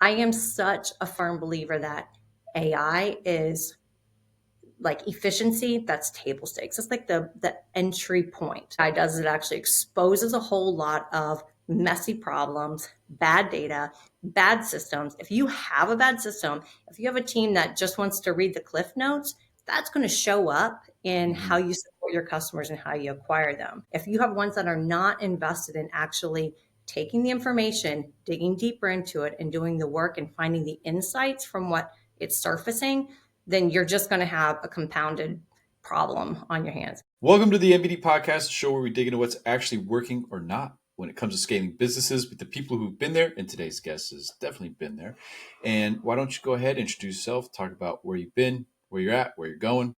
I am such a firm believer that AI is like efficiency, that's table stakes. It's like the entry point. What it does is it actually exposes a whole lot of messy problems, bad data, bad systems. If you have a bad system, if you have a team that just wants to read the cliff notes, that's going to show up in how you support your customers and how you acquire them. If you have ones that are not invested in actually taking the information, digging deeper into it, and doing the work and finding the insights from what it's surfacing, then you're just going to have a compounded problem on your hands. Welcome to the MBD Podcast, the show where we dig into what's actually working or not when it comes to scaling businesses with the people who've been there. And today's guest has definitely been there. And why don't you go ahead, introduce yourself, talk about where you've been, where you're at, where you're going.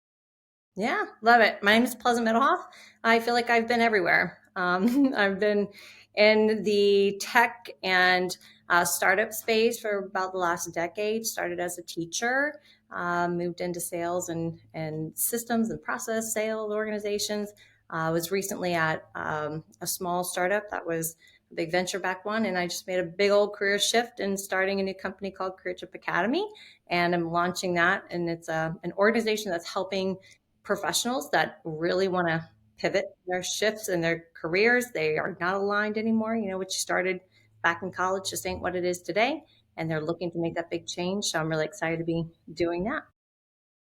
Yeah, love it. My name is Pleasant Middelhof. I feel like I've been everywhere. I've been in the tech and startup space for about the last decade. Started as a teacher, moved into sales and systems and process sales organizations. Was recently at a small startup that was a big venture-backed one, and I just made a big old career shift and starting a new company called Career Trip Academy, and I'm launching that. And it's an organization that's helping professionals that really want to pivot their shifts in their careers. They are not aligned anymore. What you started back in college just ain't what it is today. And they're looking to make that big change. So I'm really excited to be doing that.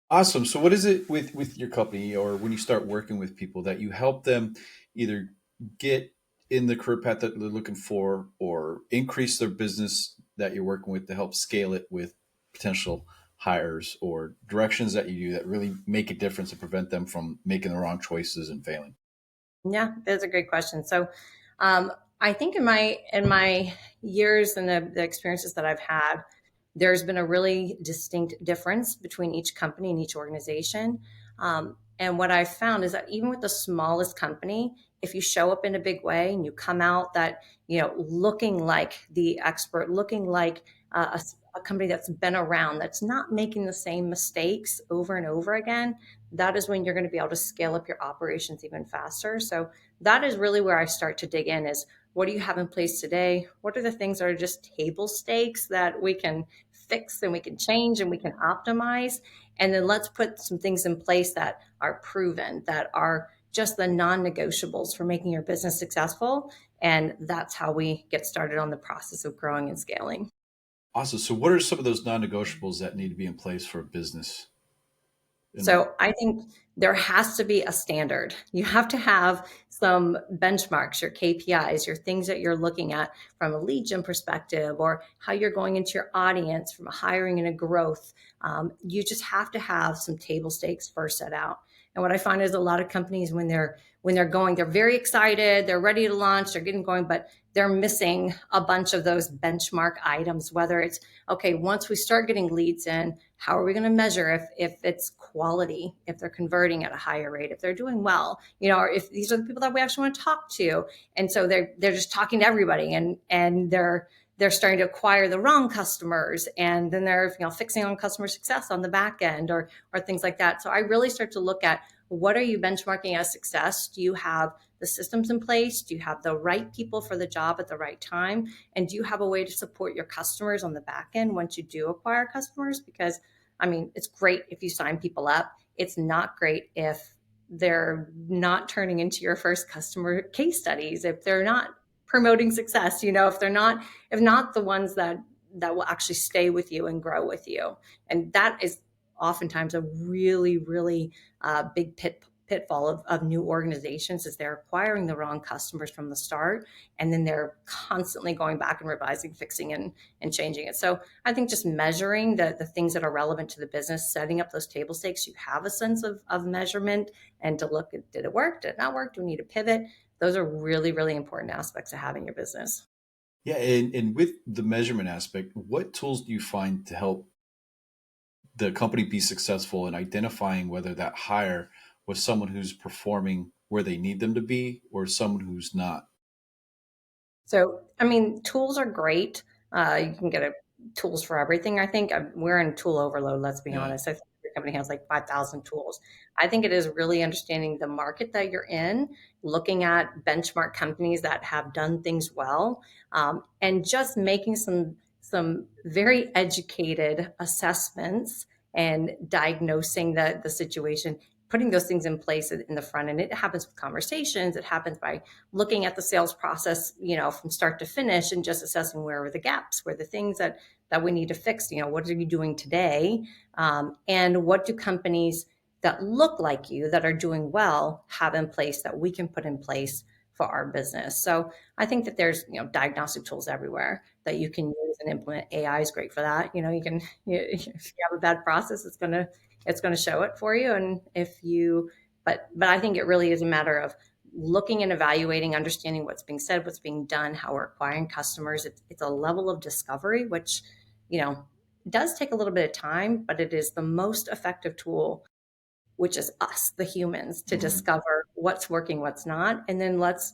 Awesome. So what is it with your company or when you start working with people that you help them either get in the career path that they're looking for or increase their business that you're working with to help scale it with potential hires or directions that you do that really make a difference and prevent them from making the wrong choices and failing? Yeah, that's a great question. So I think in my years and the experiences that I've had, there's been a really distinct difference between each company and each organization. And what I've found is that even with the smallest company, if you show up in a big way and you come out that, looking like the expert, looking like a company that's been around, that's not making the same mistakes over and over again, that is when you're going to be able to scale up your operations even faster. So that is really where I start to dig in is what do you have in place today? What are the things that are just table stakes that we can fix and we can change and we can optimize? And then let's put some things in place that are proven, that are just the non-negotiables for making your business successful. And that's how we get started on the process of growing and scaling. Awesome. So what are some of those non-negotiables that need to be in place for a business? So I think there has to be a standard. You have to have some benchmarks, your KPIs, your things that you're looking at from a lead gen perspective, or how you're going into your audience from a hiring and a growth. You just have to have some table stakes first set out. And what I find is a lot of companies when they're going, they're very excited, they're ready to launch, they're getting going, but they're missing a bunch of those benchmark items, whether it's, okay, once we start getting leads in, how are we going to measure if it's quality, if they're converting at a higher rate, if they're doing well, or if these are the people that we actually want to talk to. And so they're just talking to everybody and they're starting to acquire the wrong customers, and then they're fixing on customer success on the back end or things like that. So I really start to look at what are you benchmarking as success? Do you have the systems in place? Do you have the right people for the job at the right time? And do you have a way to support your customers on the back end once you do acquire customers? Because it's great if you sign people up. It's not great if they're not turning into your first customer case studies, if they're not promoting success, if not the ones that will actually stay with you and grow with you. And that is oftentimes a really, really big pitfall of new organizations is they're acquiring the wrong customers from the start, and then they're constantly going back and revising, fixing, and changing it. So I think just measuring the things that are relevant to the business, setting up those table stakes, you have a sense of measurement and to look at, did it work? Did it not work? Do we need to pivot? Those are really, really important aspects of having your business. Yeah. And with the measurement aspect, what tools do you find to help the company be successful in identifying whether that hire was someone who's performing where they need them to be or someone who's not? So, tools are great. You can get tools for everything. I think we're in tool overload, let's be honest. I think your company has like 5,000 tools. I think it is really understanding the market that you're in, looking at benchmark companies that have done things well, and just making some some very educated assessments and diagnosing the situation, putting those things in place in the front end. It happens with conversations. It happens by looking at the sales process, from start to finish, and just assessing where are the gaps, where the things that we need to fix. What are you doing today, and what do companies that look like you that are doing well have in place that we can put in place for our business. So I think that there's diagnostic tools everywhere that you can use and implement. AI is great for that. If you have a bad process, it's gonna show it for you. And if you but I think it really is a matter of looking and evaluating, understanding what's being said, what's being done, how we're acquiring customers. It's a level of discovery, which does take a little bit of time, but it is the most effective tool, which is us, the humans, to Mhm. discover what's working, what's not. And then let's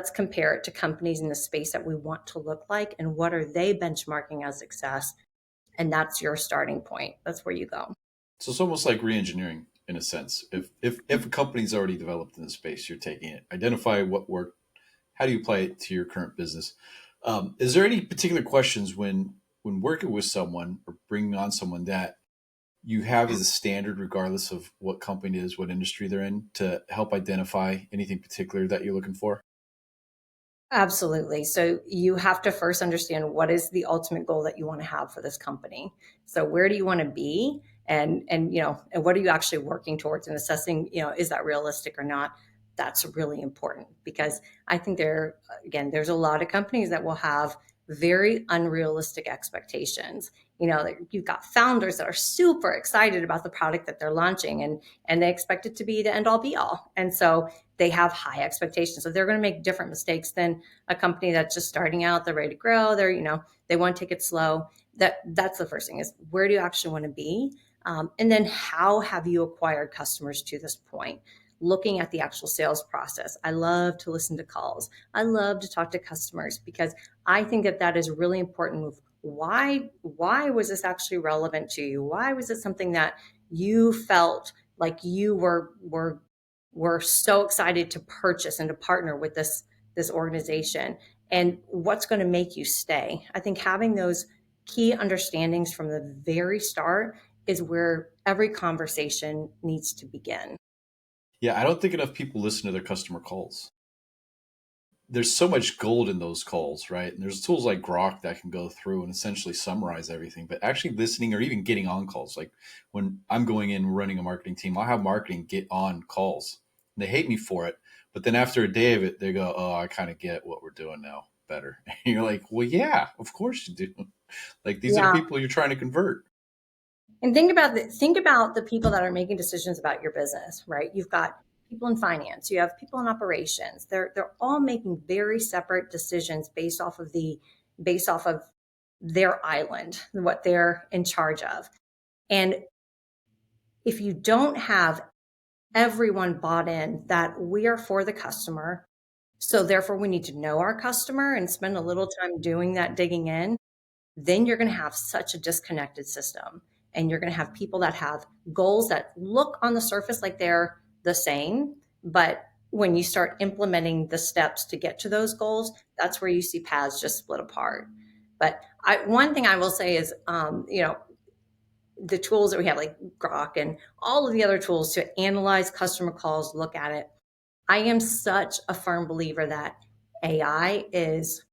compare it to companies in the space that we want to look like, and what are they benchmarking as success. And that's your starting point. That's where you go. So it's almost like re-engineering in a sense. If a company's already developed in the space, you're taking it, identify what worked, how do you apply it to your current business? Is there any particular questions when working with someone or bringing on someone that you have as a standard, regardless of what company it is, what industry they're in, to help identify anything particular that you're looking for? Absolutely. So you have to first understand what is the ultimate goal that you want to have for this company. So where do you want to be? And what are you actually working towards, and assessing, is that realistic or not? That's really important, because I think there's a lot of companies that will have very unrealistic expectations. You've got founders that are super excited about the product that they're launching, and they expect it to be the end all be all. And so they have high expectations. So they're going to make different mistakes than a company that's just starting out. They're ready to grow. They want to take it slow. That's the first thing, is where do you actually want to be? And then how have you acquired customers to this point? Looking at the actual sales process. I love to listen to calls. I love to talk to customers, because I think that is really important. Why was this actually relevant to you? Why was it something that you felt like you were so excited to purchase and to partner with this organization? And what's going to make you stay? I think having those key understandings from the very start is where every conversation needs to begin. Yeah, I don't think enough people listen to their customer calls. There's so much gold in those calls, right? And there's tools like Grok that can go through and essentially summarize everything. But actually listening, or even getting on calls, like when I'm going in running a marketing team, I'll have marketing get on calls. And they hate me for it. But then after a day of it, they go, "Oh, I kind of get what we're doing now better." And you're like, "Well, yeah, of course you do." Like, these are the Yeah. people you're trying to convert. And think about the people that are making decisions about your business, right? You've got people in finance, you have people in operations. They're all making very separate decisions based off of their island, what they're in charge of. And if you don't have everyone bought in that we are for the customer, so therefore we need to know our customer and spend a little time doing that digging in, then you're going to have such a disconnected system. And you're going to have people that have goals that look on the surface like they're the same. But when you start implementing the steps to get to those goals, that's where you see paths just split apart. But one thing I will say is, the tools that we have, like Grok and all of the other tools to analyze customer calls, look at it. I am such a firm believer that AI is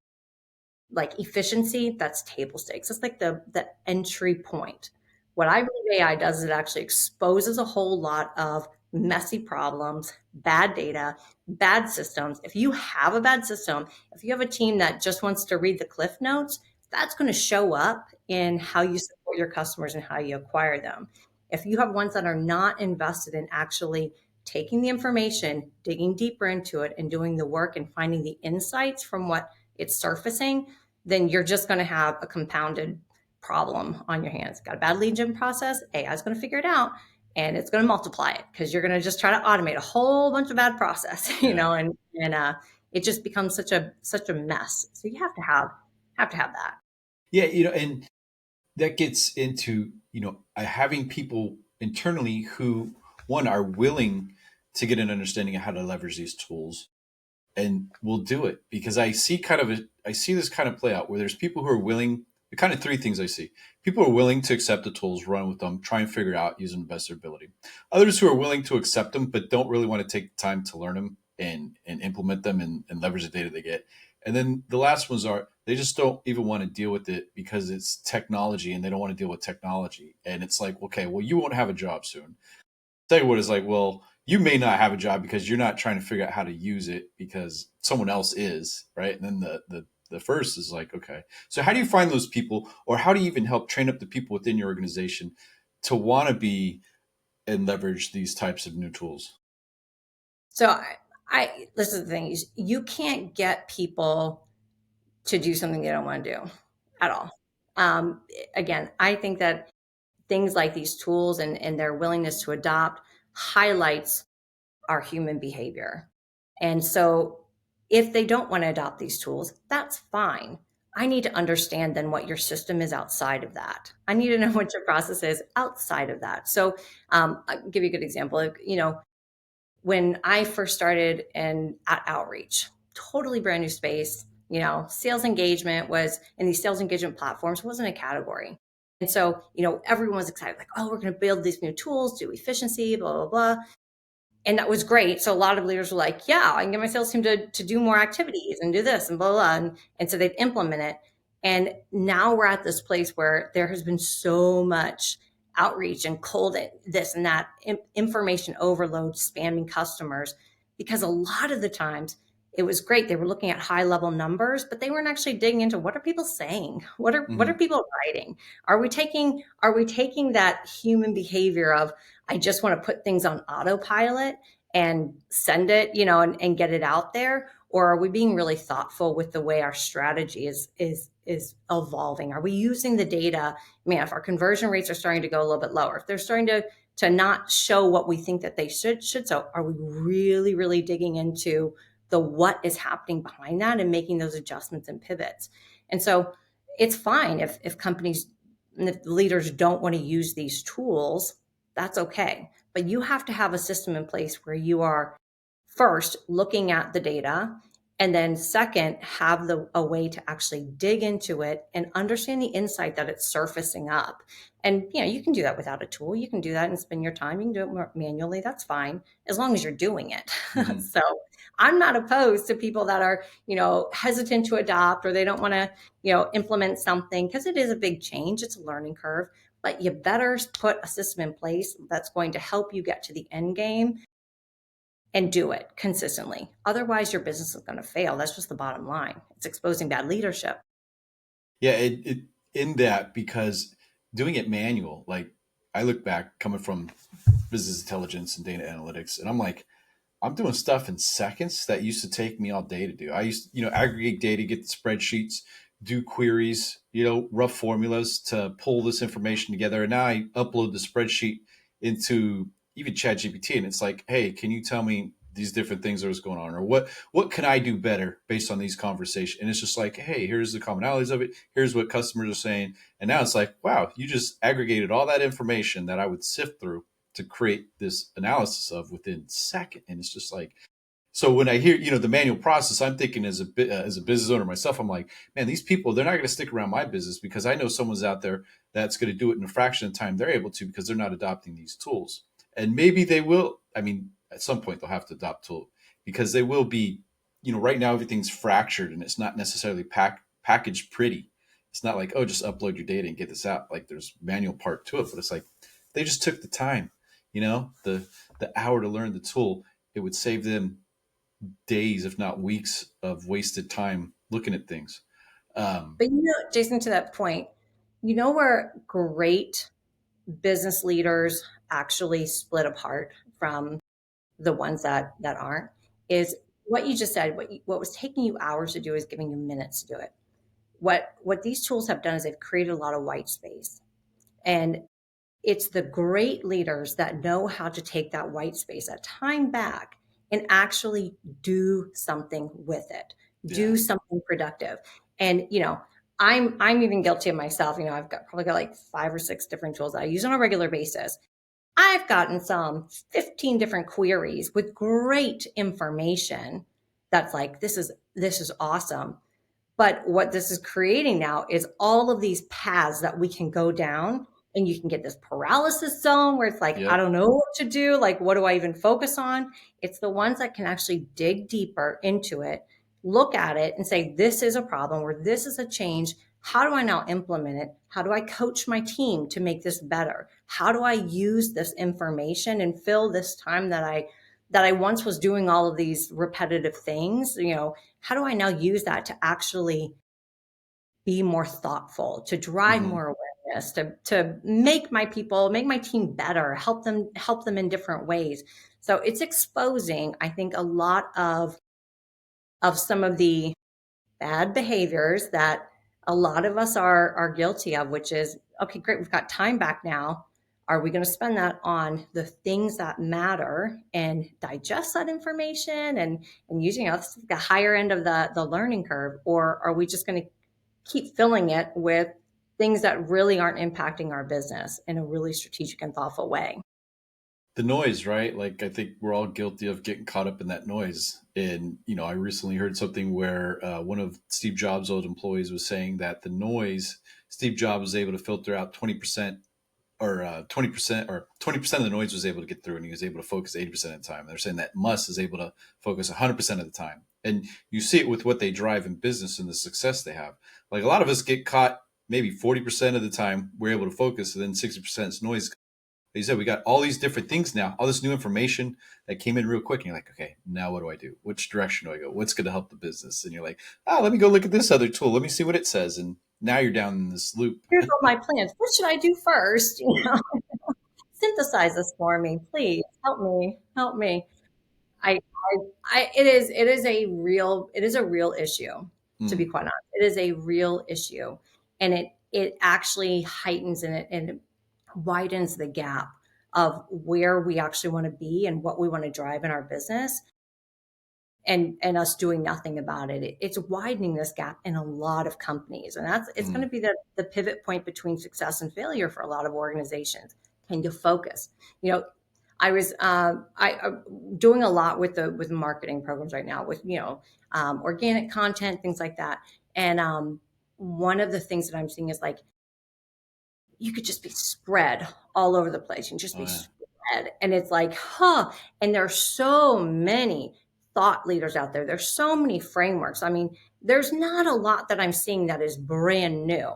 like efficiency, that's table stakes. It's like the entry point. What I believe AI does is it actually exposes a whole lot of messy problems, bad data, bad systems. If you have a bad system, if you have a team that just wants to read the cliff notes, that's going to show up in how you support your customers and how you acquire them. If you have ones that are not invested in actually taking the information, digging deeper into it, and doing the work and finding the insights from what it's surfacing, then you're just going to have a compounded problem on your hands. Got a bad lead gen process, AI is going to figure it out, and it's going to multiply it, because you're going to just try to automate a whole bunch of bad process, Yeah. and it just becomes such a mess. So you have to have that. Yeah. And that gets into, having people internally who, one, are willing to get an understanding of how to leverage these tools and will do it. Because I see this kind of play out where there's people who are willing, kind of three things I see. People are willing to accept the tools, run with them, try and figure it out, use them to the best of their ability. Others who are willing to accept them, but don't really want to take the time to learn them and implement them and leverage the data they get. And then the last ones are they just don't even want to deal with it because it's technology and they don't want to deal with technology. And it's like, okay, well, you won't have a job soon. Tell you what, is like, well, you may not have a job because you're not trying to figure out how to use it because someone else is, right? And then the first is like, okay, so how do you find those people, or how do you even help train up the people within your organization to want to be and leverage these types of new tools? So I this is the thing, is you can't get people to do something they don't want to do at all. Again, I think that things like these tools and their willingness to adopt highlights our human behavior. And so if they don't want to adopt these tools, that's fine. I need to understand then what your system is outside of that. I need to know what your process is outside of that. So I'll give you a good example. When I first started at Outreach, totally brand new space, sales engagement was in these sales engagement platforms wasn't a category. And so, everyone was excited, like, oh, we're going to build these new tools, do efficiency, blah, blah, blah. And that was great. So a lot of leaders were like, yeah, I can get my sales team to do more activities and do this and blah, blah, blah. And so they'd implement it. And now we're at this place where there has been so much outreach and cold this and that, information overload, spamming customers, because a lot of the times it was great. They were looking at high level numbers, but they weren't actually digging into what are people saying? What are people writing? Are we taking that human behavior of, I just want to put things on autopilot and send it, and get it out there? Or are we being really thoughtful with the way our strategy is evolving? Are we using the data? If our conversion rates are starting to go a little bit lower, if they're starting to not show what we think that they should, so are we really, really digging into the what is happening behind that and making those adjustments and pivots? And so it's fine if companies and if leaders don't want to use these tools, that's okay. But you have to have a system in place where you are first looking at the data, and then second, have a way to actually dig into it and understand the insight that it's surfacing up. And you can do that without a tool. You can do that and spend your time. You can do it more manually. That's fine, as long as you're doing it. Mm-hmm. So I'm not opposed to people that are, hesitant to adopt, or they don't want to, implement something, because it is a big change. It's a learning curve, but you better put a system in place that's going to help you get to the end game and do it consistently. Otherwise, your business is going to fail. That's just the bottom line. It's exposing bad leadership. Yeah, it in that, because doing it manual, like I look back coming from business intelligence and data analytics, and I'm like, I'm doing stuff in seconds that used to take me all day to do. I used to, aggregate data, get the spreadsheets, do queries, rough formulas to pull this information together. And now I upload the spreadsheet into even ChatGPT, and it's like, hey, can you tell me these different things that was going on, or what can I do better based on these conversations? And it's just like, hey, here's the commonalities of it. Here's what customers are saying. And now it's like, wow, you just aggregated all that information that I would sift through to create this analysis of within a second. And it's just like, so when I hear, the manual process, I'm thinking as a business owner myself, I'm like, man, these people, they're not going to stick around my business, because I know someone's out there that's going to do it in a fraction of the time they're able to, because they're not adopting these tools. And maybe they will. At some point they'll have to adopt tool, because they will be, right now everything's fractured and it's not necessarily packaged pretty. It's not like, oh, just upload your data and get this out. Like, there's manual part to it, but it's like, they just took the time, the hour to learn the tool. It would save them days, if not weeks, of wasted time looking at things. But Jason, to that point, where great business leaders actually split apart from the ones that aren't, is what you just said. What was taking you hours to do is giving you minutes to do it. What these tools have done is they've created a lot of white space. And it's the great leaders that know how to take that white space, that time back, and actually do something with it, do something productive. And, I'm even guilty of myself. I've probably got like 5 or 6 different tools that I use on a regular basis. I've gotten some 15 different queries with great information that's like, this is awesome. But what this is creating now is all of these paths that we can go down, and you can get this paralysis zone where it's like, I Yep. don't know what to do. Like, what do I even focus on? It's the ones that can actually dig deeper into it, look at it and say, this is a problem or this is a change. How do I now implement it? How do I coach my team to make this better? How do I use this information and fill this time that I once was doing all of these repetitive things, how do I now use that to actually be more thoughtful, to drive Hmm. more awareness, to make my people, make my team better, help them in different ways. So it's exposing, I think, a lot of some of the bad behaviors that a lot of us are guilty of, which is, okay, great, we've got time back now. Are we going to spend that on the things that matter and digest that information and using the higher end of the learning curve? Or are we just going to keep filling it with things that really aren't impacting our business in a really strategic and thoughtful way? The noise, right? Like I think we're all guilty of getting caught up in that noise. And I recently heard something where one of Steve Jobs' old employees was saying that the noise, Steve Jobs was able to filter out 20% or 20% or 20% of the noise was able to get through, and he was able to focus 80% of the time. They're saying that Musk is able to focus 100% of the time. And you see it with what they drive in business and the success they have. Like a lot of us get caught maybe 40% of the time we're able to focus, and then 60% is noise. Like you said, we got all these different things now, all this new information that came in real quick. And you're like, okay, now what do I do? Which direction do I go? What's going to help the business? And you're like, let me go look at this other tool. Let me see what it says. And now you're down in this loop. Here's all my plans. What should I do first? Synthesize this for me, please. Help me. It is a real issue, to be Mm, quite honest. It is a real issue, and it actually heightens and it widens the gap of where we actually want to be and what we want to drive in our business, and us doing nothing about it. It's widening this gap in a lot of companies, and it's going mm. to be the pivot point between success and failure for a lot of organizations. Can you focus? You know, I was doing a lot with marketing programs right now with organic content, things like that. And one of the things that I'm seeing is like you could just be spread all over the place and just Oh, be yeah. spread. And it's like, huh. And there's so many thought leaders out there. There's so many frameworks. I mean, there's not a lot that I'm seeing that is brand new,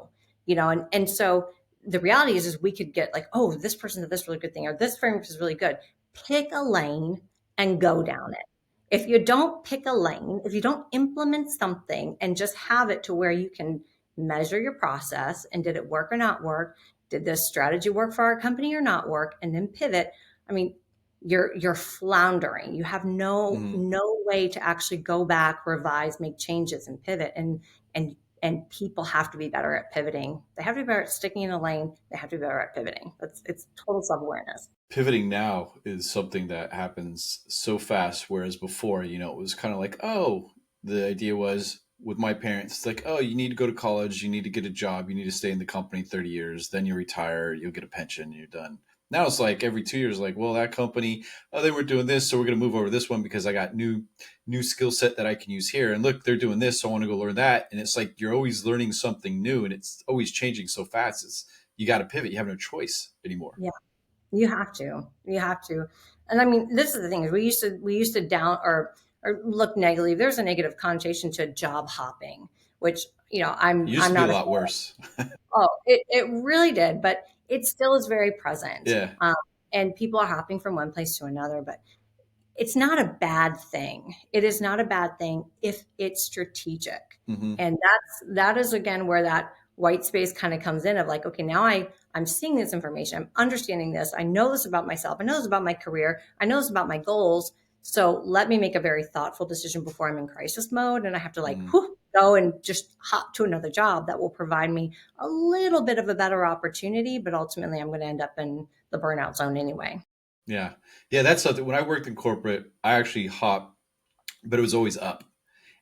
and so the reality is we could get like, oh, this person did this really good thing, or this framework is really good. Pick a lane and go down it. If you don't pick a lane, if you don't implement something and just have it to where you can measure your process and did it work or not work, did this strategy work for our company or not work, and then pivot. I mean, you're floundering. You have Mhm. no way to actually go back, revise, make changes, and pivot. And people have to be better at pivoting. They have to be better at sticking in a lane. They have to be better at pivoting. It's total self-awareness. Pivoting now is something that happens so fast, whereas before, it was kind of like, oh, the idea was with my parents, it's like, oh, you need to go to college, you need to get a job, you need to stay in the company 30 years, then you retire, you'll get a pension, you're done. Now it's like every 2 years, like, well, that company, oh, they were doing this, so we're going to move over to this one because I got new skill set that I can use here. And look, they're doing this, so I want to go learn that. And it's like you're always learning something new, and it's always changing so fast. It's you got to pivot. You have no choice anymore. Yeah. You have to. You have to. And I mean, this is the thing is we used to down or look negatively. There's a negative connotation to job hopping, which, It I'm used I'm to be a not a lot worse. oh, it really did, but it still is very present. Yeah. And people are hopping from one place to another, but it's not a bad thing. It is not a bad thing if it's strategic. Hmm. And that is again where that white space kind of comes in of like, okay, now I'm seeing this information. I'm understanding this. I know this about myself. I know this about my career. I know this about my goals. So let me make a very thoughtful decision before I'm in crisis mode. And I have to like Mm. go and just hop to another job that will provide me a little bit of a better opportunity. But ultimately, I'm going to end up in the burnout zone anyway. Yeah. Yeah. That's something. When I worked in corporate, I actually hopped, but it was always up.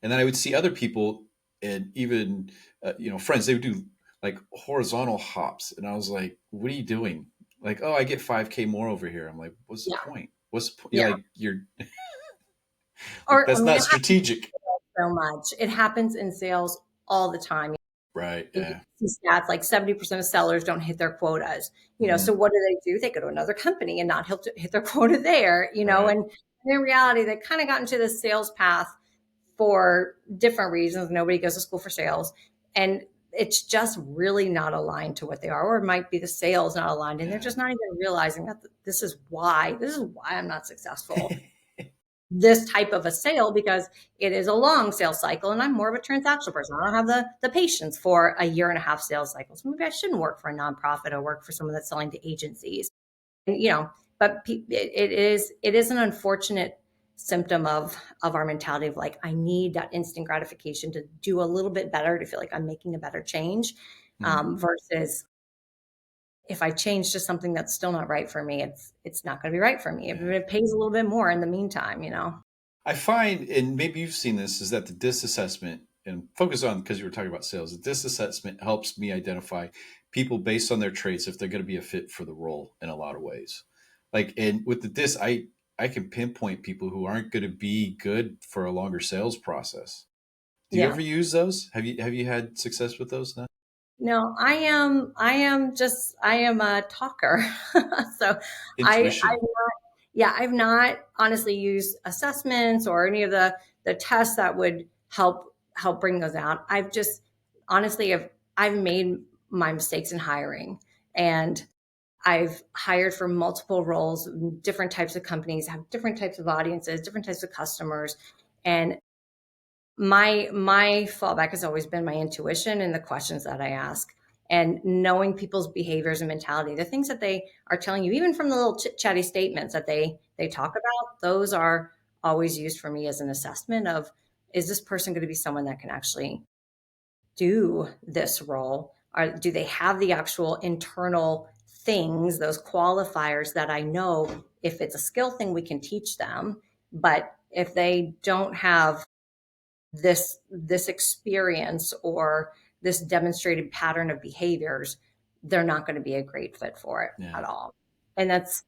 And then I would see other people and even, friends, they would do like horizontal hops. And I was like, what are you doing? Like, oh, I get 5K more over here. I'm like, what's the Yeah. point? What's the point? Yeah. You're like, Or, I that's mean, not strategic. so much. It happens in sales all the time. Right. You Yeah. see stats like 70% of sellers don't hit their quotas. So Mhm. what do? They go to another company and not hit their quota there, Right. and in reality, they kind of got into this sales path for different reasons. Nobody goes to school for sales. And it's just really not aligned to what they are, or it might be the sales not aligned. And they're Yeah. just not even realizing that this is why I'm not successful this type of a sale, because it is a long sales cycle and I'm more of a transactional person. I don't have the patience for a year and a half sales cycle. So maybe I shouldn't work for a nonprofit or work for someone that's selling to agencies. And, but it is an unfortunate symptom of our mentality of like, I need that instant gratification to do a little bit better, to feel like I'm making a better change, Mhm. versus if I change to something that's still not right for me, it's not going to be right for me. If Yeah. it pays a little bit more in the meantime. I find, and maybe you've seen this, is that the DIS assessment, and focus on, because you were talking about sales, the DIS assessment helps me identify people based on their traits if they're going to be a fit for the role in a lot of ways. Like, and with the DIS, I can pinpoint people who aren't going to be good for a longer sales process. Do you Yeah. ever use those? Have you had success with those now? No, I am a talker. So Intuition. I've not honestly used assessments or any of the tests that would help bring those out. I've just honestly I've made my mistakes in hiring, and I've hired for multiple roles, different types of companies, have different types of audiences, different types of customers, and my fallback has always been my intuition and the questions that I ask, and knowing people's behaviors and mentality, the things that they are telling you, even from the little chit chatty statements that they talk about. Those are always used for me as an assessment of, is this person going to be someone that can actually do this role? Or do they have the actual internal things, those qualifiers that I know if it's a skill thing, we can teach them. But if they don't have this experience or this demonstrated pattern of behaviors, they're not going to be a great fit for it Yeah. at all. And it's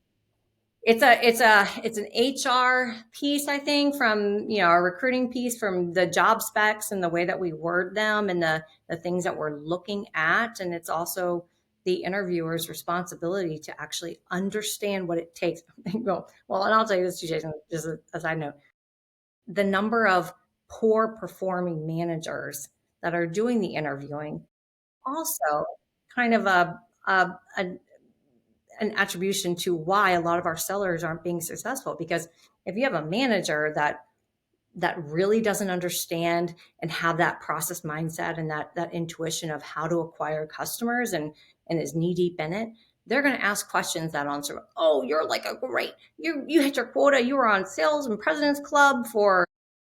an HR piece, I think, from a recruiting piece, from the job specs and the way that we word them and the things that we're looking at. And it's also the interviewer's responsibility to actually understand what it takes. Well, and I'll tell you this too, Jason, just as I know, the number of poor performing managers that are doing the interviewing, also kind of a an attribution to why a lot of our sellers aren't being successful. Because if you have a manager that really doesn't understand and have that process mindset and that intuition of how to acquire customers, and is knee deep in it, they're going to ask questions that answer, oh, you're like a great, you hit your quota, you were on sales and president's club for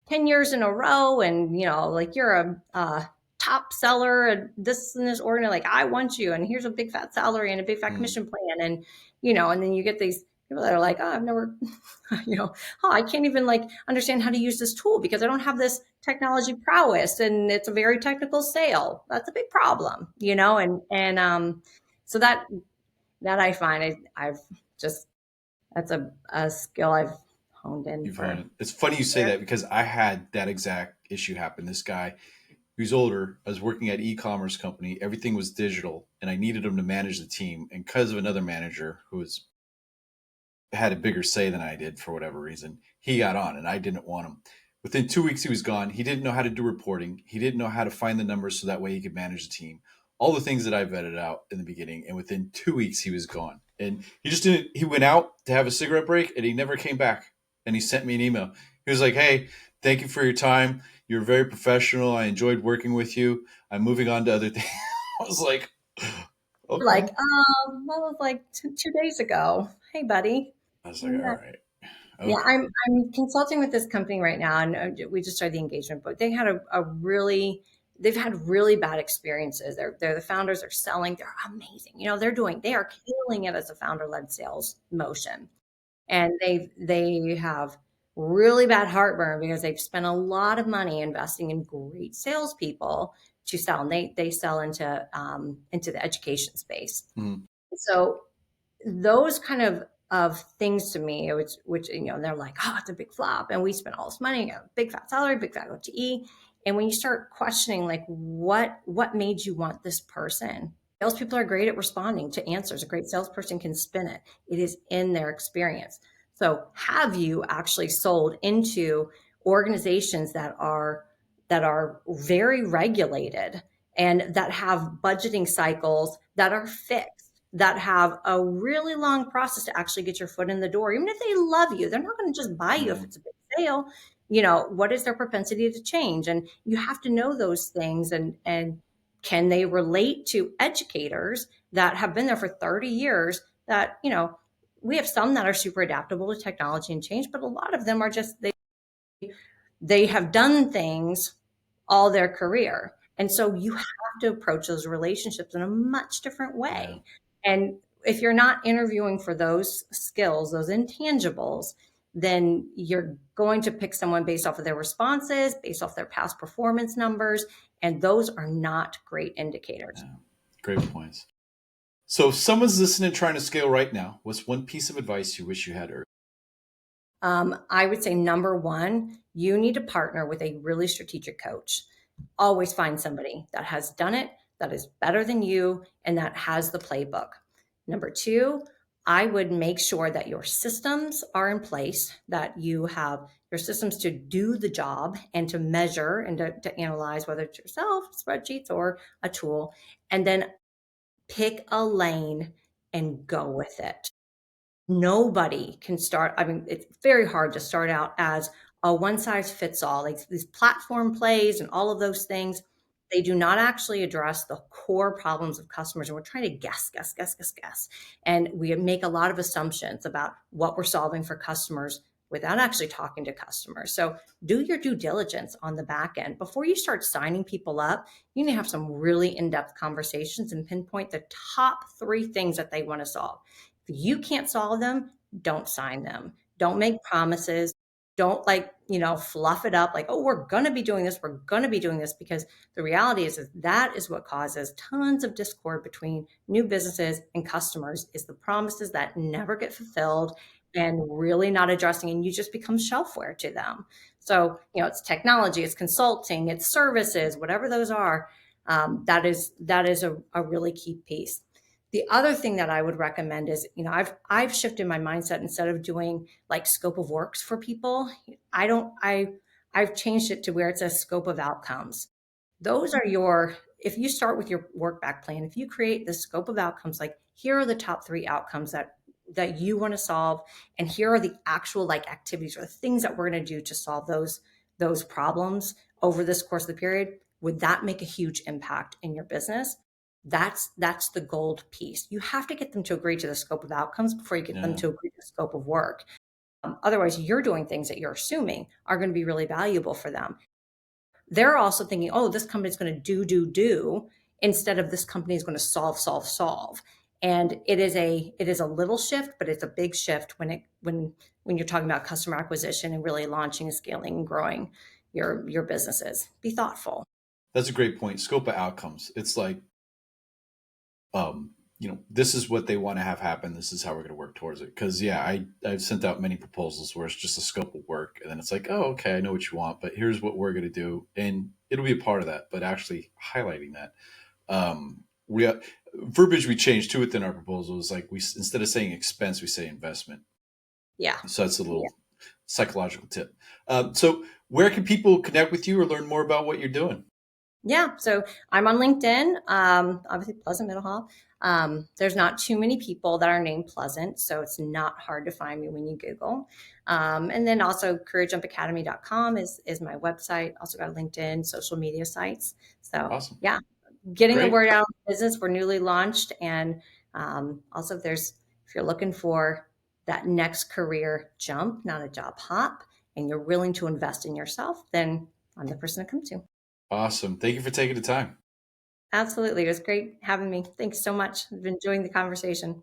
10 years in a row, and like you're a top seller and this and this order, like I want you, and here's a big fat salary and a big fat Mm. commission plan. And and then you get these people that are like, oh, I've never oh, I can't even like understand how to use this tool because I don't have this technology prowess, and it's a very technical sale. That's a big problem. And so that I find I've just, that's a skill I've honed in You've for honed. It's funny you say years. that because I had that exact issue happen. This guy who's older, I was working at e-commerce company. Everything was digital, and I needed him to manage the team. And because of another manager who had a bigger say than I did for whatever reason, he got on, and I didn't want him. Within 2 weeks, he was gone. He didn't know how to do reporting. He didn't know how to find the numbers so that way he could manage the team. All the things that I vetted out in the beginning, and within 2 weeks, he was gone. And he just didn't. He went out to have a cigarette break, and he never came back. And he sent me an email. He was like, "Hey, thank you for your time. You're very professional. I enjoyed working with you. I'm moving on to other things." I was like, Like, "Okay." that was like 2 days ago. Hey, buddy. I was like, "All Yeah, right, yeah. okay." I'm consulting with this company right now, and we just started the engagement. But they've had really bad experiences. They're the founders are selling. They're amazing. They are killing it as a founder led sales motion, and they have really bad heartburn because they've spent a lot of money investing in great salespeople to sell, and they sell into the education space. Mhm. So those kind of things to me, which they're like, oh, it's a big flop, and we spent all this money, a big fat salary, big fat OTE. And when you start questioning, like, what made you want this person? Salespeople are great at responding to answers. A great salesperson can spin it. It is in their experience. So have you actually sold into organizations that are very regulated and that have budgeting cycles that are fixed, that have a really long process to actually get your foot in the door? Even if they love you, they're not going to just buy you if Yeah. it's a big sale. What is their propensity to change? And you have to know those things, and can they relate to educators that have been there for 30 years, that, we have some that are super adaptable to technology and change, but a lot of them are just, they have done things all their career. And so you have to approach those relationships in a much different Yeah. way. And if you're not interviewing for those skills, those intangibles, then you're going to pick someone based off of their responses, based off their past performance numbers. And those are not great indicators. Yeah. Great points. So if someone's listening trying to scale right now, what's one piece of advice you wish you had earlier? I would say number one, you need to partner with a really strategic coach. Always find somebody that has done it, that is better than you, and that has the playbook. Number two, I would make sure that your systems are in place, that you have your systems to do the job and to measure and to analyze, whether it's yourself, spreadsheets, or a tool, and then pick a lane and go with it. Nobody can start. I mean, it's very hard to start out as a one size fits all. Like these platform plays and all of those things, they do not actually address the core problems of customers. And we're trying to guess, guess, guess, guess, guess. And we make a lot of assumptions about what we're solving for customers without actually talking to customers. So do your due diligence on the back end. Before you start signing people up, you need to have some really in-depth conversations and pinpoint the top three things that they want to solve. If you can't solve them, don't sign them. Don't make promises. Don't, fluff it up like, oh, we're going to be doing this. We're going to be doing this, because the reality is that is what causes tons of discord between new businesses and customers, is the promises that never get fulfilled and really not addressing, and you just become shelfware to them. So, it's technology, it's consulting, it's services, whatever those are. That is a really key piece. The other thing that I would recommend is, I've shifted my mindset. Instead of doing like scope of works for people, I've changed it to where it says scope of outcomes. Those are if you start with your work back plan, if you create the scope of outcomes, like, here are the top three outcomes that you want to solve, and here are the actual like activities or the things that we're going to do to solve those problems over this course of the period. Would that make a huge impact in your business? That's the gold piece. You have to get them to agree to the scope of outcomes before you get them Yeah. to agree to the scope of work. Otherwise, you're doing things that you're assuming are going to be really valuable for them. They're also thinking, oh, this company's going to do, instead of this company is going to solve, solve, solve. And it is a little shift, but it's a big shift when you're talking about customer acquisition and really launching and scaling and growing your businesses. Be thoughtful. That's a great point. Scope of outcomes. It's like, this is what they want to have happen. This is how we're going to work towards it. Because yeah, I've sent out many proposals where it's just a scope of work, and then it's like, oh, okay, I know what you want, but here's what we're going to do, and it'll be a part of that. But actually highlighting that, we verbiage we changed too within our proposal is like, we, instead of saying expense, we say investment. Yeah. So that's a little psychological tip. So where can people connect with you or learn more about what you're doing? Yeah. So I'm on LinkedIn, obviously Pleasant Middelhof. There's not too many people that are named Pleasant, so it's not hard to find me when you Google. And then also careerjumpacademy.com is my website. Also got LinkedIn, social media sites. So Awesome. yeah, getting the Great. word out of the business. We're newly launched. And also if you're looking for that next career jump, not a job hop, and you're willing to invest in yourself, then I'm the person to come to. Awesome. Thank you for taking the time. Absolutely. It was great having me. Thanks so much. I've been enjoying the conversation.